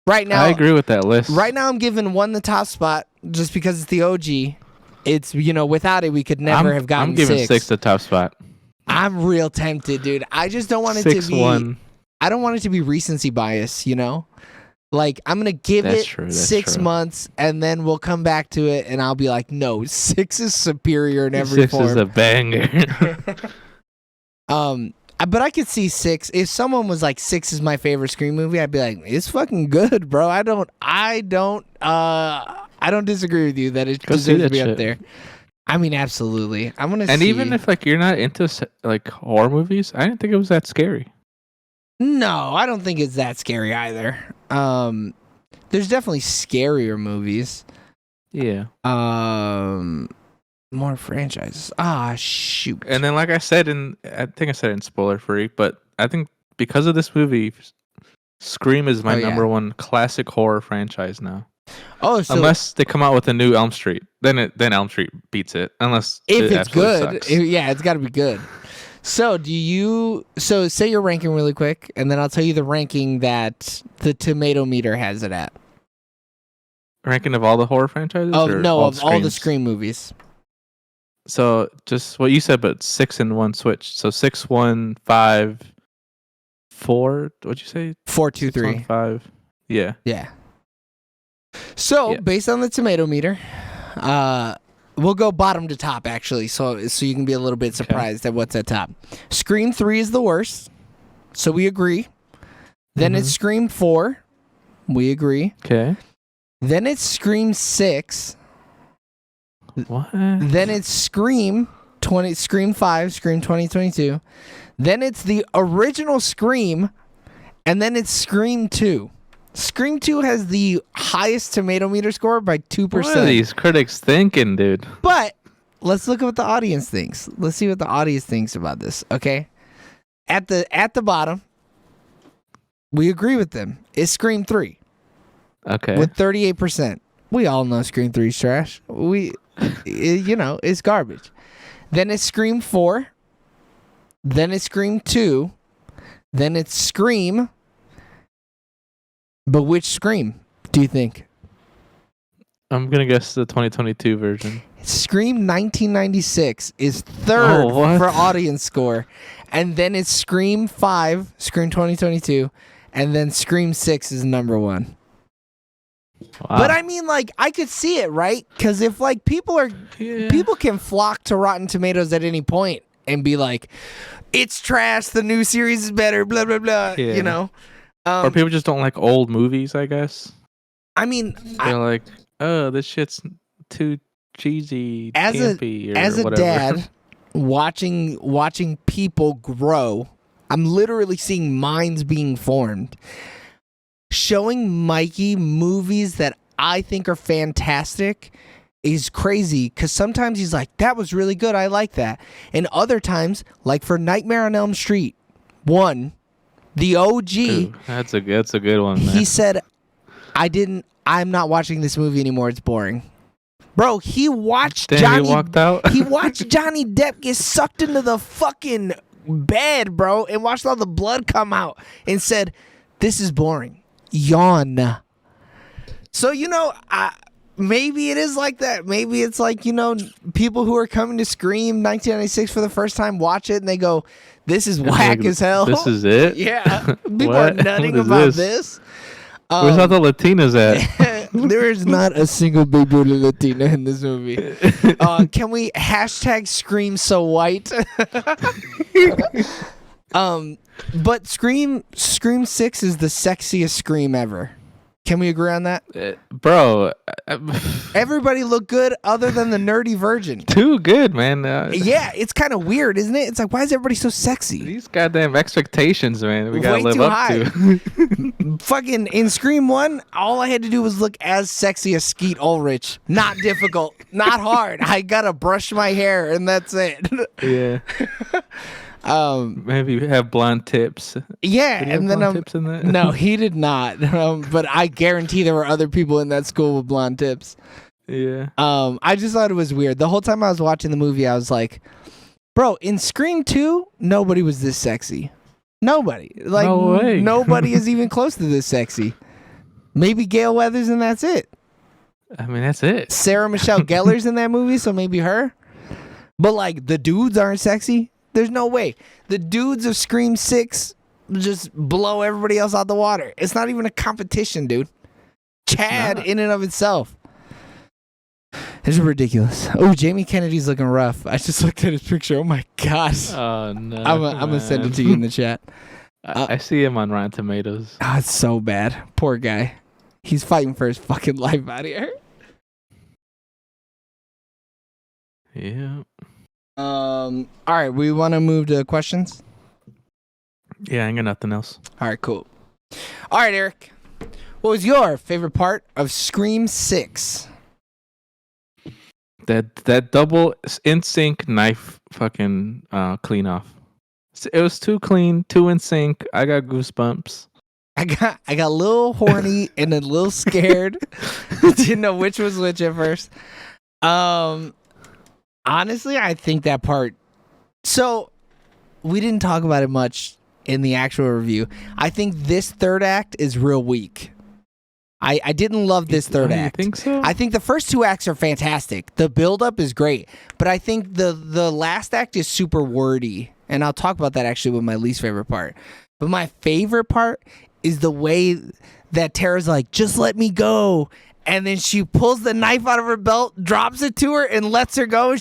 Right now, I agree with that list. Right now, I'm giving 1 the top spot just because it's the OG. It's, without it, we could never have gotten 6. I'm giving 6 the top spot. I'm real tempted, dude. I just don't want it to be. 6-1. I don't want it to be recency bias, Like, I'm going to give That's it true, 6 months, and then we'll come back to it, and I'll be like, no, 6 is superior in every 6 form. is a banger. But I could see 6. If someone was like, 6 is my favorite Scream movie, I'd be like, it's fucking good, bro. I don't disagree with you that it deserves to be up there. I mean, absolutely. I'm going to see. And even if, you're not into, horror movies, I didn't think it was that scary. No, I don't think it's that scary either. There's definitely scarier movies. Yeah. More franchises. Ah, shoot. And then, like I said, I think I said it in spoiler free, but I think because of this movie, Scream is my number one classic horror franchise now. Oh, so unless they come out with a new Elm Street, then Elm Street beats it. Unless if it's good, sucks. It's got to be good. So say your ranking really quick, and then I'll tell you the ranking that the Tomato Meter has it at. Ranking of all the horror franchises? Of all the Scream movies. So just what you said, but 6 and 1 switch. So 6, 1, 5, 4. What'd you say? 4, 2, 3. 1, 5. Yeah. Yeah. So based on the Tomato Meter, we'll go bottom to top actually, so you can be a little bit surprised at what's at top. Scream 3 is the worst, so we agree. Then it's Scream 4, we agree. Okay. Then it's Scream 6. What? Then it's Scream 5, Scream 2022. Then it's the original Scream, and then it's Scream 2. Scream 2 has the highest Tomato Meter score by 2%. What are these critics thinking, dude? But let's look at what the audience thinks. Let's see what the audience thinks about this, okay? At the bottom, we agree with them. It's Scream 3. Okay. With 38%. We all know Scream 3 is trash. It's garbage. Then it's Scream 4. Then it's Scream 2. Then it's Scream. But which Scream do you think? I'm going to guess the 2022 version. Scream 1996 is third for audience score. And then it's Scream 5, Scream 2022. And then Scream 6 is number 1. Wow. But I mean, I could see it, right? Because if, people can flock to Rotten Tomatoes at any point and be like, it's trash, the new series is better, blah, blah, blah, or people just don't like old movies, I guess. I mean, they're like, oh, this shit's too cheesy, as campy, as a dad, watching people grow, I'm literally seeing minds being formed. Showing Mikey movies that I think are fantastic is crazy, because sometimes he's like, that was really good, I like that. And other times, like for Nightmare on Elm Street 1, the OG. Ooh, that's a good one, man. He said, I'm not watching this movie anymore, it's boring. Bro, he watched Johnny. He walked out? He watched Johnny Depp get sucked into the fucking bed, bro, and watched all the blood come out and said, this is boring. Yawn. So, maybe it is like that. Maybe it's like, people who are coming to Scream 1996 for the first time watch it and they go, this is whack as hell. This is it? Yeah. People are nutting about this. Where's all the Latinas at? There is not a single big booty Latina in this movie. Can we hashtag Scream so white? But Scream 6 is the sexiest Scream ever. Can we agree on that? Bro. Everybody looked good other than the nerdy virgin. Too good, man. Yeah, it's kind of weird, isn't it? It's like, why is everybody so sexy? These goddamn expectations, man. We gotta Way live too up high. to. Fucking in Scream 1, all I had to do was look as sexy as Skeet Ulrich. Not difficult. Not hard. I gotta brush my hair and that's it. Yeah. Maybe have blonde tips. Yeah, Did he have and then blonde tips in that? no, he did not. But I guarantee there were other people in that school with blonde tips. Yeah. I just thought it was weird. The whole time I was watching the movie, I was like, bro, in Scream 2, nobody was this sexy. Nobody. Like, No way. nobody is even close to this sexy. Maybe Gail Weathers, and that's it. I mean, that's it. Sarah Michelle Gellar's in that movie, so maybe her. But like, the dudes aren't sexy. There's no way. The dudes of Scream 6 just blow everybody else out the water. It's not even a competition, dude. Chad in and of itself. It's ridiculous. Oh, Jamie Kennedy's looking rough. I just looked at his picture. Oh my gosh. Oh no. I'm gonna send it to you in the chat. I see him on Rotten Tomatoes. Oh, it's so bad. Poor guy. He's fighting for his fucking life out here. Yeah. All right, we want to move to questions. Yeah, I ain't got nothing else. All right, cool. All right, Eric. What was your favorite part of Scream 6? That double in sync knife fucking clean off. It was too clean, too in sync. I got goosebumps. I got a little horny and a little scared. Didn't know which was which at first. Honestly, I think that part. So we didn't talk about it much in the actual review. I think this third act is real weak. I didn't love this third act. You think so? I think the first two acts are fantastic. The build-up is great, but I think the last act is super wordy, and I'll talk about that actually with my least favorite part. But my favorite part is the way that Tara's like, just let me go. And then she pulls the knife out of her belt, drops it to her, and lets her go. And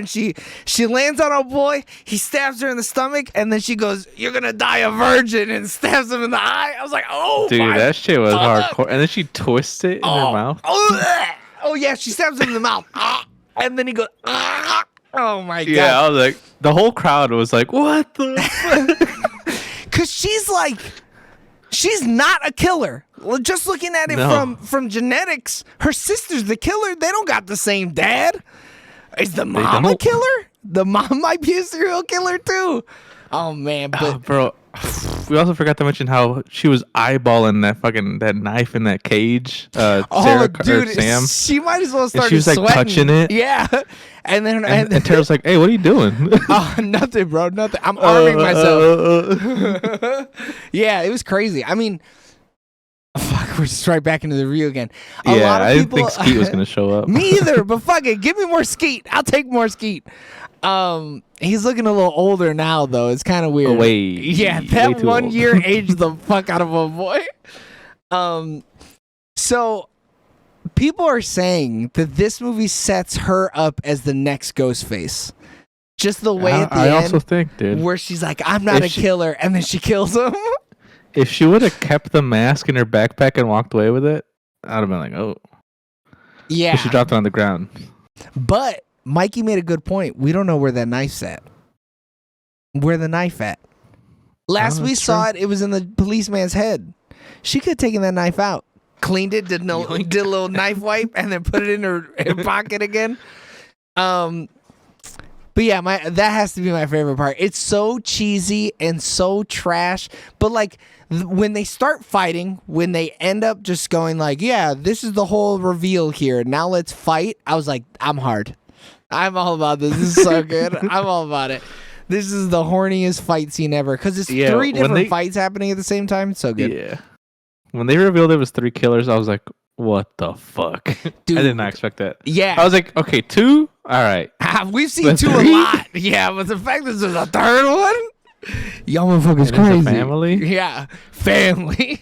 she lands on a boy. He stabs her in the stomach, and then she goes, "You're gonna die a virgin," and stabs him in the eye. I was like, "Oh, dude, my that shit was fuck." hardcore. And then she twists it in her mouth. Oh yeah, she stabs him in the mouth, and then he goes, "Oh my god!" Yeah, I was like, the whole crowd was like, "What the?" fuck? Because she's not a killer. Well, just looking at it from genetics, her sister's the killer. They don't got the same dad. Is the mom a killer? The mom might be a serial killer too. Oh man, but bro, we also forgot to mention how she was eyeballing that knife in that cage. Sarah, dude, Sam. she might as well start. And she was like sweating. touching it. Yeah, and then and Tara's like, "Hey, what are you doing?" Oh, nothing, bro. Nothing. I'm arming myself. Yeah, it was crazy. I mean, fuck, we're just right back into the review again. A lot of I people, didn't think Skeet was gonna show up. Me either, but fuck it, give me more Skeet. I'll take more Skeet. He's looking a little older now, though. It's kind of weird. Yeah, that 1 year aged the fuck out of a boy. So people are saying that this movie sets her up as the next Ghostface. Just the way at the end, I also think, dude, where she's like, "I'm not a killer," and then she kills him. If she would have kept the mask in her backpack and walked away with it, I'd have been like, "Oh, yeah." She dropped it on the ground. But Mikey made a good point. We don't know where that knife's at. Where the knife at? Last we saw it, it was in the policeman's head. She could have taken that knife out, cleaned it, did a little knife wipe, and then put it in her pocket again. But yeah, that has to be my favorite part. It's so cheesy and so trash. But like when they start fighting, when they end up just going like, "Yeah, this is the whole reveal here. Now let's fight." I was like, I'm hard. I'm all about this. This is so good. I'm all about it. This is the horniest fight scene ever because it's three different fights happening at the same time. It's so good. Yeah. When they revealed it was 3 killers, I was like, what the fuck? Dude, I did not expect that. Yeah. I was like, okay, 2? All right. We've seen 2 a lot. Yeah, but the fact that there's a third one? Y'all motherfuckers crazy. Family? Yeah. Family.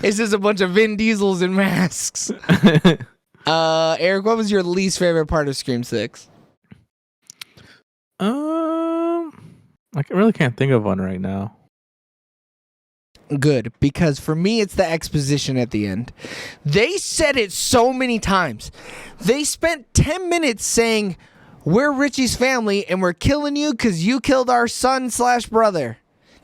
It's just a bunch of Vin Diesels in masks. Eric, what was your least favorite part of Scream 6? I really can't think of one right now. good, because for me it's the exposition at the end. They said it so many times. They spent 10 minutes saying, we're Richie's family and we're killing you because you killed our son/brother.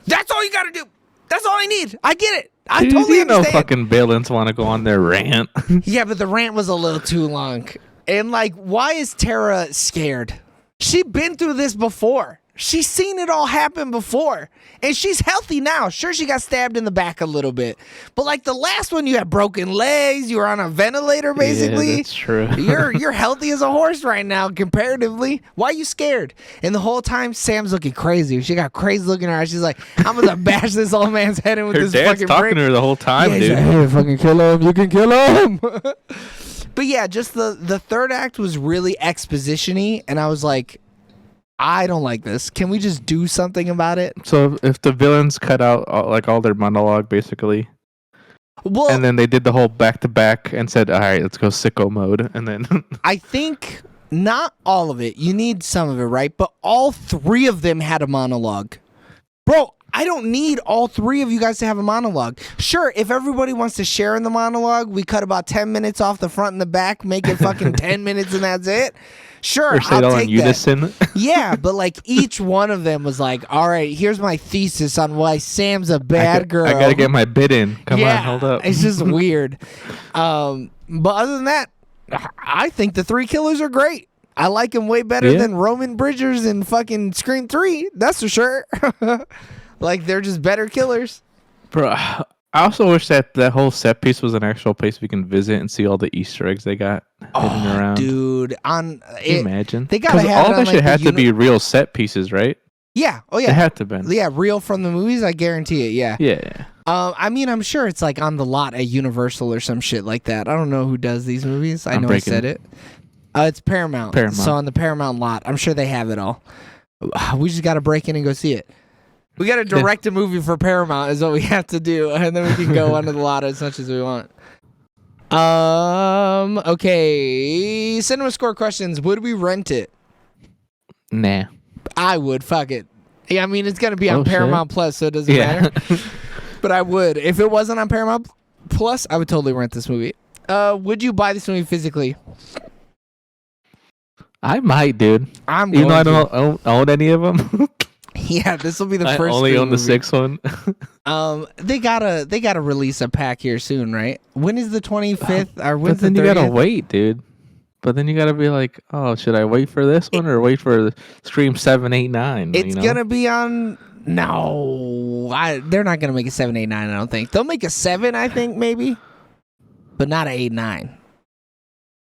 That's all you gotta do. That's all I need. I get it. I totally understand. No fucking villains want to go on their rant. Yeah, but the rant was a little too long. And like, why is Tara scared? She been through this before. She's seen it all happen before. And she's healthy now. Sure, she got stabbed in the back a little bit. But like the last one, you had broken legs. You were on a ventilator, basically. Yeah, that's true. You're healthy as a horse right now, comparatively. Why are you scared? And the whole time, Sam's looking crazy. She got crazy looking in her eyes. She's like, I'm going to bash this old man's head in with her this dad's fucking talking brick. to her the whole time, Yeah, dude. he's like, hey, fucking kill him. You can kill him. But yeah, just the third act was really exposition-y. And I was like, I don't like this. Can we just do something about it? So if the villains cut out like all their monologue, basically, Well, and then they did the whole back to back and said, "All right, let's go sicko mode," and then I think not all of it. You need some of it, right? But all three of them had a monologue. Bro, I don't need all three of you guys to have a monologue. Sure, if everybody wants to share in the monologue, we cut about 10 minutes off the front and the back, make it fucking 10 minutes and that's it. Sure, or say it I'll all take in unison. that. Yeah, but like each one of them was like, all right, here's my thesis on why Sam's a bad girl. I gotta get my bid in. Come on, hold up. It's just weird. But other than that, I think the three killers are great. I like them way better than Roman Bridgers in fucking Scream 3. That's for sure. Like, they're just better killers. Bro, I also wish that whole set piece was an actual place we can visit and see all the Easter eggs they got hidden around. Dude, Can you imagine? They gotta have all it on, that like, shit had the to be real set pieces, right? Yeah. Oh yeah. It had to have been. Yeah, real from the movies. I guarantee it. Yeah. Yeah. I mean, I'm sure it's like on the lot at Universal or some shit like that. I don't know who does these movies. I know I said it. It's Paramount. So on the Paramount lot, I'm sure they have it all. We just got to break in and go see it. We got to direct a movie for Paramount is what we have to do, and then we can go under the lot as much as we want. Okay. Cinema Score questions. Would we rent it? Nah. I would. Fuck it. Yeah, I mean, it's going to be on Paramount Plus, so it doesn't matter. But I would. If it wasn't on Paramount Plus, I would totally rent this movie. Would you buy this movie physically? I might, dude. Even though I don't own any of them. Yeah, this will be the first. I only own the sixth one. They gotta release a pack here soon, right? When is the 25th? Or when's the 30th? You gotta wait, dude. But then you gotta be like, oh, should I wait for this one or wait for Scream 7, 8, 9? It's gonna be on. No, they're not gonna make a 7, 8, 9. I don't think they'll make a 7. I think maybe, but not a 8, 9.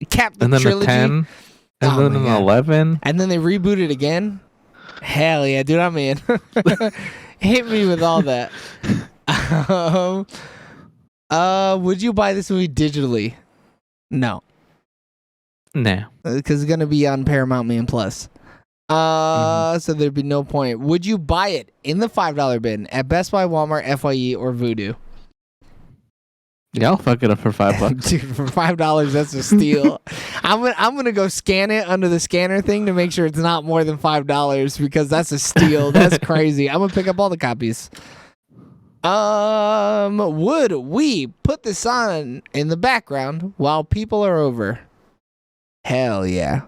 Cap the trilogy. A 10, and then an 11, and then they reboot it again. Hell yeah, dude, I'm in. Hit me with all that. Would you buy this movie digitally? No. Nah. Because it's going to be on Paramount Man Plus. So there'd be no point. Would you buy it in the $5 bin at Best Buy, Walmart, FYE, or Vudu? Yeah, I'll fuck it up for $5. Dude, for $5, that's a steal. I'm gonna go scan it under the scanner thing to make sure it's not more than $5 because that's a steal. That's crazy. I'm gonna pick up all the copies. Would we put this on in the background while people are over? Hell yeah.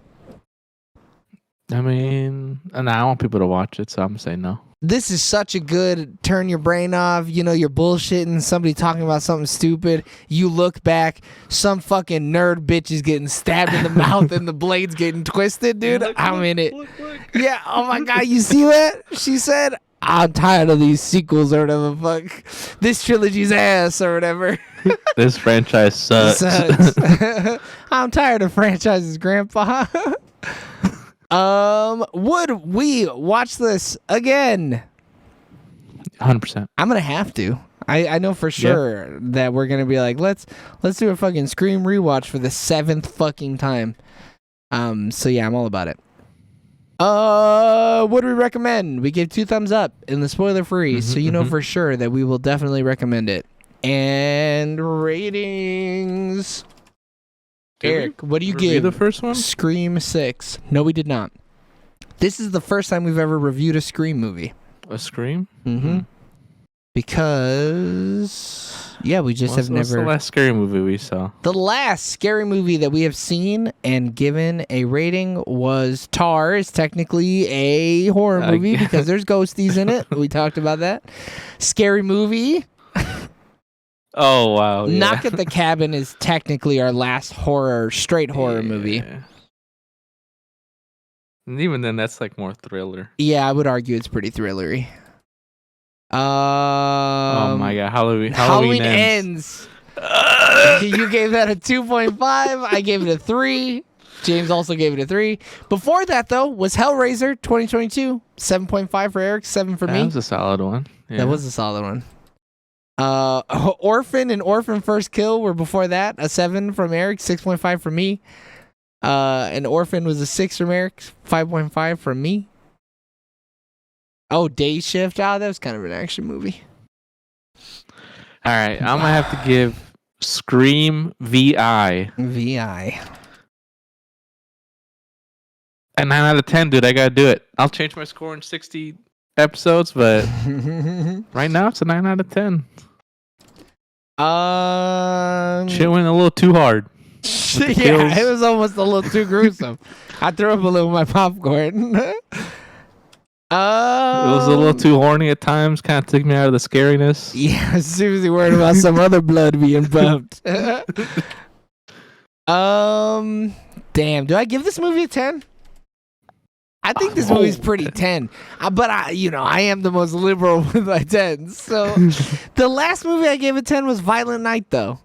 I mean, and I want people to watch it, so I'm saying no. This is such a good turn your brain off. You know, you're bullshitting, somebody talking about something stupid. You look back, some fucking nerd bitch is getting stabbed in the mouth and the blade's getting twisted, dude. I'm in it. Yeah, oh my God, you see that? She said, I'm tired of these sequels or whatever the fuck. This trilogy's ass or whatever. This franchise sucks. I'm tired of franchises, Grandpa. Would we watch this again? 100%. I'm gonna have to. I know for sure that we're gonna be like, let's do a fucking Scream rewatch for the 7th fucking time. So yeah, I'm all about it. What do we recommend? We gave 2 thumbs up in the spoiler free, so you know for sure that we will definitely recommend it. And ratings. Eric, what do you give? The first one? Scream 6. No, we did not. This is the first time we've ever reviewed a Scream movie. A Scream? Mm-hmm. because we just have What's never. the last scary movie we saw? The last scary movie that we have seen and given a rating was Tar. Is technically a horror movie because there's ghosties in it. We talked about that. Scary Movie. Oh wow! Yeah. Knock at the Cabin is technically our last straight horror movie. And even then, that's like more thriller. Yeah, I would argue it's pretty thrillery. Oh my god, Halloween ends. You gave that a 2.5. I gave it a 3. James also gave it a 3. Before that, though, was Hellraiser 2022. 7.5 for Eric, 7 for me. That was a solid one. Yeah. That was a solid one. Orphan and Orphan First Kill were before that. A 7 from Eric, 6.5 for me. And Orphan was a 6 from Eric, 5.5 from me. Oh, Day Shift. Oh, that was kind of an action movie. All right, I'm gonna have to give Scream VI. VI. A 9 out of 10, dude. I gotta do it. I'll change my score in 60 episodes, but right now it's a 9 out of 10. Shit went a little too hard. Yeah, it was almost a little too gruesome. I threw up a little with my popcorn. It was a little too horny at times. Kind of took me out of the scariness. Yeah, I was seriously worried about some other blood being pumped. Damn. Do I give this movie a 10? I think this movie's pretty 10. But I am the most liberal with my 10s. So the last movie I gave a 10 was Violent Night, though.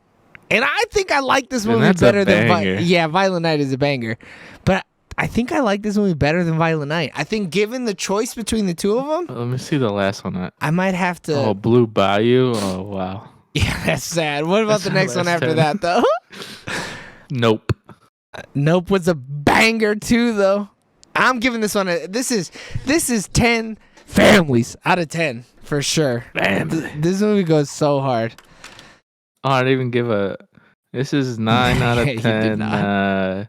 And I think I like this movie better than Violent Night is a banger. But I think I like this movie better than Violent Night. I think given the choice between the two of them, Let me see the last one. I might have to. Oh, Blue Bayou. Oh, wow. Yeah, that's sad. What about the next one after that, though? Nope. Nope was a banger too, though. I'm giving this one this is 10 families out of 10 for sure. This movie goes so hard. Oh, I didn't even give this is 9 out of 10.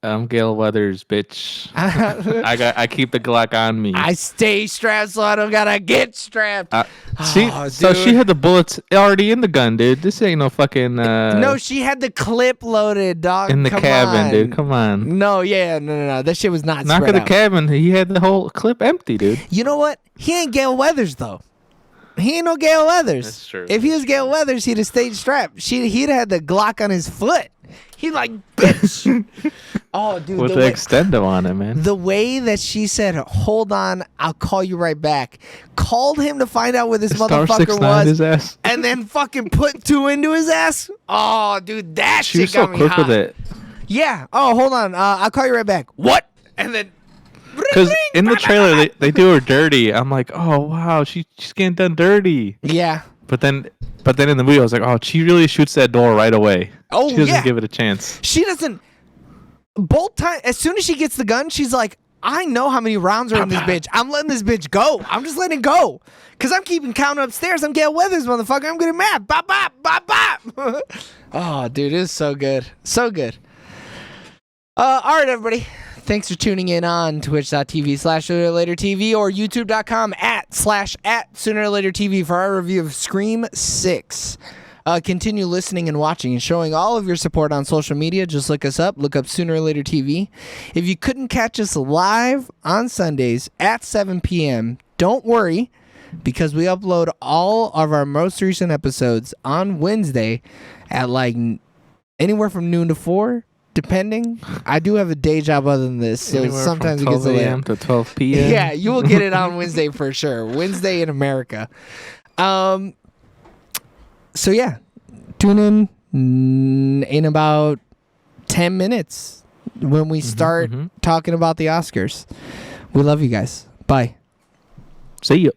I'm Gale Weathers, bitch. I keep the Glock on me. I stay strapped so I don't gotta get strapped. So she had the bullets already in the gun, dude. This ain't no fucking. No, she had the clip loaded, dog. In the cabin, dude. Come on. No, no. That shit was not. Knock at the cabin. He had the whole clip empty, dude. You know what? He ain't Gale Weathers though. He ain't no Gale Weathers. That's true. If he was Gale Weathers, he'd have stayed strapped. He'd had the Glock on his foot. He like, bitch. Oh, dude. With the extendo on it, man. The way that she said, hold on, I'll call you right back. Called him to find out where this motherfucker was. His ass. And then fucking put 2 into his ass. Oh, dude, that shit got me hot. She was so quick with it. Yeah. Oh, hold on. I'll call you right back. What? And then... Because in the trailer, they do her dirty. I'm like, oh, wow, she's getting done dirty. Yeah. But then in the movie, I was like, oh, she really shoots that door right away. Oh, she doesn't give it a chance. She doesn't. Both times, as soon as she gets the gun, she's like, I know how many rounds are in this bitch. I'm letting this bitch go. I'm just letting it go. Because I'm keeping count upstairs. I'm Gale Weathers, motherfucker. I'm getting mad. Bop, bop, bop, bop. Oh, dude, it's so good. So good. All right, everybody. Thanks for tuning in on twitch.tv/SoonerOrLaterTV or youtube.com/@SoonerOrLaterTV for our review of Scream 6. Continue listening and watching and showing all of your support on social media. Just look us up. Look up Sooner or Later TV. If you couldn't catch us live on Sundays at 7 p.m., don't worry, because we upload all of our most recent episodes on Wednesday at like anywhere from noon to 4. Depending, I do have a day job other than this, so anywhere sometimes from it gets 12 late. a.m. to 12 p.m. Yeah, you will get it on Wednesday for sure. Wednesday in America. So yeah, tune in about 10 minutes when we start talking about the Oscars. We love you guys. Bye. See ya.